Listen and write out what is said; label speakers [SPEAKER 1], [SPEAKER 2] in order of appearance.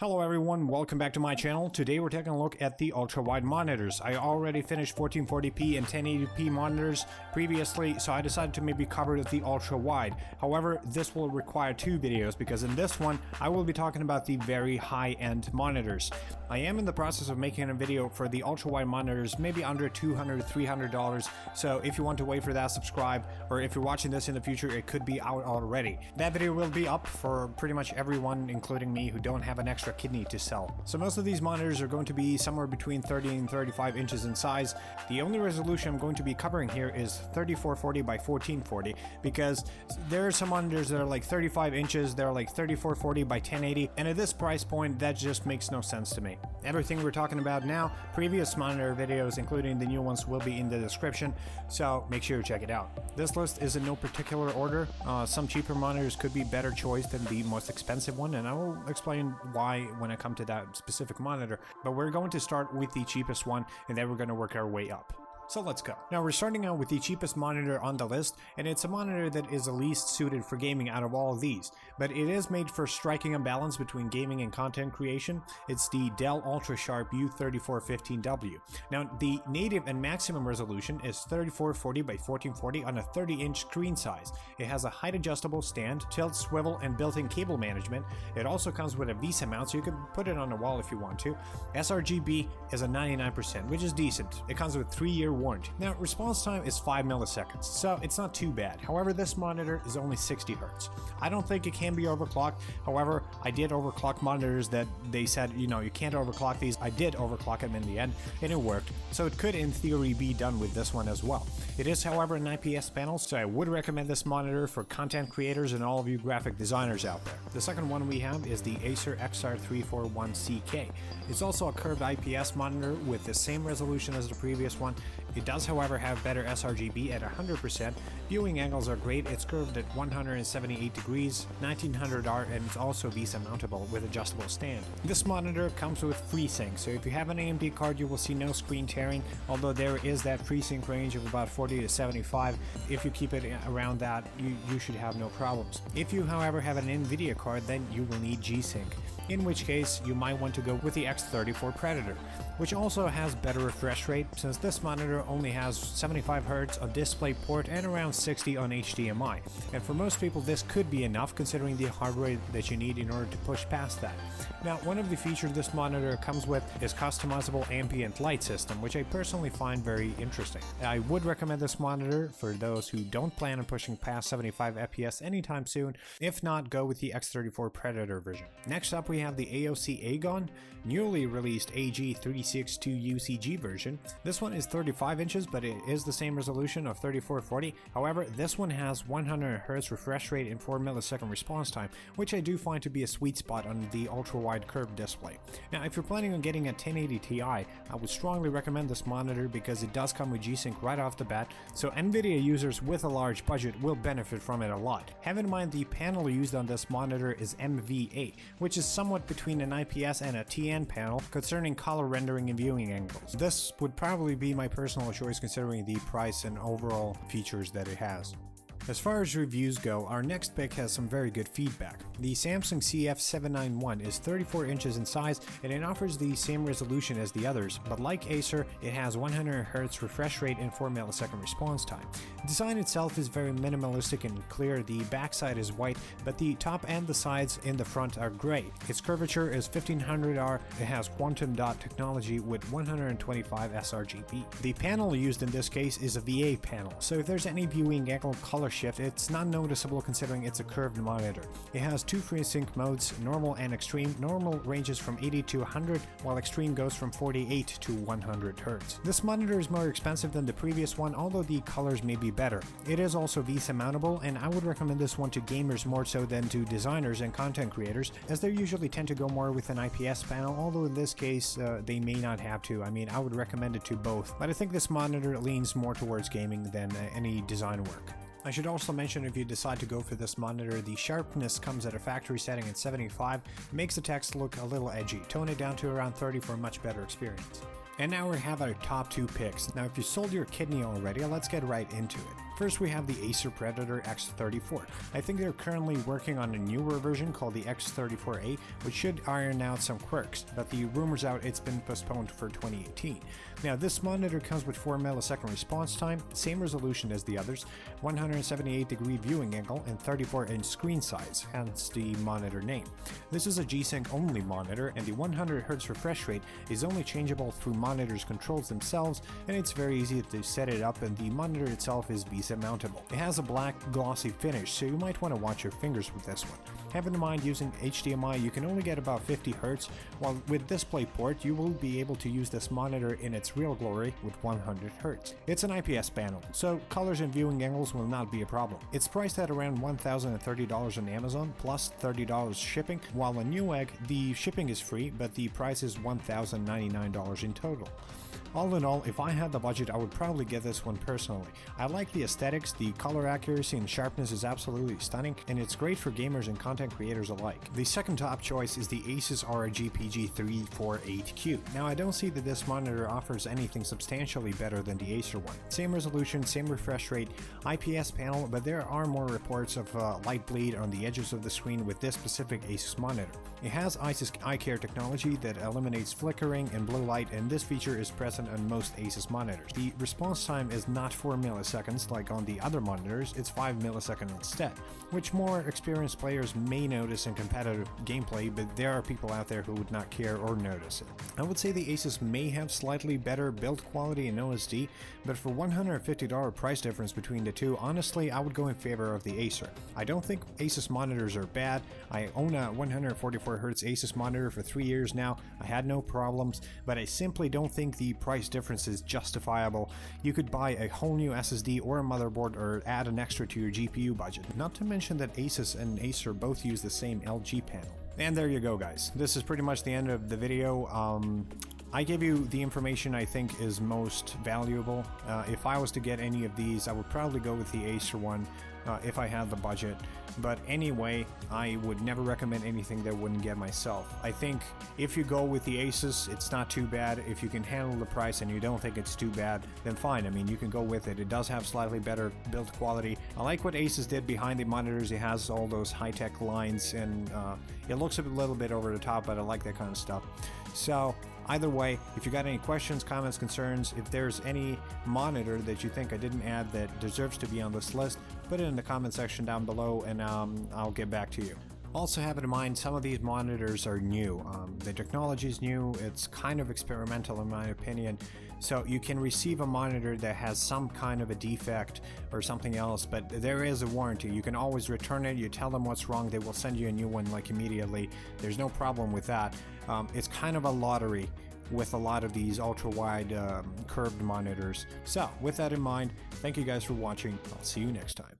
[SPEAKER 1] Hello everyone, welcome back to my channel. Today we're taking a look at the ultra-wide monitors. I already finished 1440p and 1080p monitors previously, so I decided to maybe cover the ultra-wide. However, this will require two videos because in this one I will be talking about the very high-end monitors. I am in the process of making a video for the ultra-wide monitors, maybe under $200, $300, so if you want to wait for that, subscribe, or if you're watching this in the future, it could be out already. That video will be up for pretty much everyone, including me, who don't have an extra kidney to sell. So most of these monitors are going to be somewhere between 30 and 35 inches in size. The only resolution I'm going to be covering here is 3440 by 1440 because there are some monitors that are like 35 inches, they're like 3440 by 1080, and at this price point that just makes no sense to me. Everything we're talking about now, previous monitor videos including the new ones, will be in the description, so make sure you check it out. This list is in no particular order. Some cheaper monitors could be better choice than the most expensive one, and I will explain why when I come to that specific monitor, but we're going to start with the cheapest one and then we're going to work our way up. So let's go. Now we're starting out with the cheapest monitor on the list, and it's a monitor that is the least suited for gaming out of all of these, but it is made for striking a balance between gaming and content creation. It's the Dell UltraSharp U3415W. Now the native and maximum resolution is 3440 by 1440 on a 30-inch screen size. It has a height adjustable stand, tilt, swivel, and built-in cable management. It also comes with a VESA mount, so you can put it on the wall if you want to. sRGB is a 99%, which is decent. It comes with 3-year warranty. Now response time is 5 milliseconds, so it's not too bad. However, this monitor is only 60 Hz. I don't think it can be overclocked. However, I did overclock monitors that they said, you know, you can't overclock these. I did overclock them in the end, and it worked. So it could in theory be done with this one as well. It is, however, an IPS panel, so I would recommend this monitor for content creators and all of you graphic designers out there. The second one we have is the Acer XR341CK. It's also a curved IPS monitor with the same resolution as the previous one. It does, however, have better sRGB at 100%. Viewing angles are great. It's curved at 178 degrees, 1900R, and it's also VESA mountable with adjustable stand. This monitor comes with FreeSync, so if you have an AMD card, you will see no screen tearing, although there is that FreeSync range of about 40 to 75. If you keep it around that, you should have no problems. If you, however, have an NVIDIA card, then you will need G-Sync, in which case you might want to go with the X34 Predator, which also has better refresh rate since this monitor only has 75 Hz on display port and around 60 on HDMI, and for most people this could be enough considering the hardware that you need in order to push past that. Now, one of the features this monitor comes with is customizable ambient light system, which I personally find very interesting. I would recommend this monitor for those who don't plan on pushing past 75 FPS anytime soon. If not, go with the X34 Predator version. Next up we have the AOC Argon newly released AG352UCG version. This one is 35 inches, but it is the same resolution of 3440. However, this one has 100 Hz refresh rate and 4 millisecond response time, which I do find to be a sweet spot on the ultra-wide curved display. Now, if you're planning on getting a 1080 Ti, I would strongly recommend this monitor because it does come with G-Sync right off the bat, so NVIDIA users with a large budget will benefit from it a lot. Have in mind the panel used on this monitor is MVA, which is somewhat between an IPS and a TN panel concerning color rendering and viewing angles. This would probably be my personal choice considering the price and overall features that it has. As far as reviews go, our next pick has some very good feedback. The Samsung CF791 is 34 inches in size and it offers the same resolution as the others, but like Acer, it has 100 Hz refresh rate and 4 millisecond response time. The design itself is very minimalistic and clear. The backside is white, but the top and the sides in the front are gray. Its curvature is 1500R. It has quantum dot technology with 125 sRGB. The panel used in this case is a VA panel, so if there's any viewing angle color shift, it's not noticeable considering it's a curved monitor. It has two FreeSync modes, normal and extreme. Normal ranges from 80 to 100, while extreme goes from 48 to 100 Hz. This monitor is more expensive than the previous one, although the colors may be better. It is also VESA mountable, and I would recommend this one to gamers more so than to designers and content creators, as they usually tend to go more with an IPS panel, although in this case they may not have to. I mean, I would recommend it to both, but I think this monitor leans more towards gaming than any design work. I should also mention, if you decide to go for this monitor, the sharpness comes at a factory setting at 75, makes the text look a little edgy. Tone it down to around 30 for a much better experience. And now we have our top two picks. Now if you sold your kidney already, let's get right into it. First, we have the Acer Predator X34. I think they're currently working on a newer version called the X34A, which should iron out some quirks, but the rumors out it's been postponed for 2018. Now, this monitor comes with 4 millisecond response time, same resolution as the others, 178-degree viewing angle, and 34-inch screen size, hence the monitor name. This is a G-Sync only monitor, and the 100Hz refresh rate is only changeable through monitor's controls themselves, and it's very easy to set it up, and the monitor itself is VESA mountable. It has a black glossy finish, so you might want to watch your fingers with this one. Have in mind, using HDMI you can only get about 50 Hz, while with DisplayPort you will be able to use this monitor in its real glory with 100 Hz. It's an IPS panel, so colors and viewing angles will not be a problem. It's priced at around $1,030 on Amazon, plus $30 shipping, while on Newegg the shipping is free, but the price is $1,099 in total. All in all, if I had the budget, I would probably get this one personally. I like the aesthetics, the color accuracy and sharpness is absolutely stunning, and it's great for gamers and content creators alike. The second top choice is the ASUS ROG PG348Q. Now, I don't see that this monitor offers anything substantially better than the Acer one. Same resolution, same refresh rate, IPS panel, but there are more reports of light bleed on the edges of the screen with this specific ASUS monitor. It has ASUS eye care technology that eliminates flickering and blue light, and this feature is present on most ASUS monitors. The response time is not 4 milliseconds like on the other monitors, it's 5 milliseconds instead, which more experienced players may notice in competitive gameplay, but there are people out there who would not care or notice it. I would say the ASUS may have slightly better build quality and OSD, but for $150 price difference between the two, honestly I would go in favor of the Acer. I don't think ASUS monitors are bad. I own a 144Hz ASUS monitor for 3 years now, I had no problems, but I simply don't think the price difference is justifiable. You could buy a whole new SSD or a motherboard or add an extra to your GPU budget. Not to mention that ASUS and Acer both use the same LG panel. And there you go, guys. This is pretty much the end of the video. I gave you the information I think is most valuable. If I was to get any of these, I would probably go with the Acer one if I had the budget. But anyway, I would never recommend anything that I wouldn't get myself. I think if you go with the ASUS, it's not too bad. If you can handle the price and you don't think it's too bad, then fine. I mean, you can go with it. It does have slightly better build quality. I like what ASUS did behind the monitors. It has all those high-tech lines, and it looks a little bit over the top, but I like that kind of stuff. So either way, if you got any questions, comments, concerns, if there's any monitor that you think I didn't add that deserves to be on this list, put it in the comment section down below, and I'll get back to you. Also have in mind, some of these monitors are new. The technology is new, it's kind of experimental in my opinion, so you can receive a monitor that has some kind of a defect or something else, but there is a warranty. You can always return it, you tell them what's wrong, they will send you a new one like immediately. There's no problem with that. It's kind of a lottery with a lot of these ultra-wide curved monitors. So with that in mind, thank you guys for watching. I'll see you next time.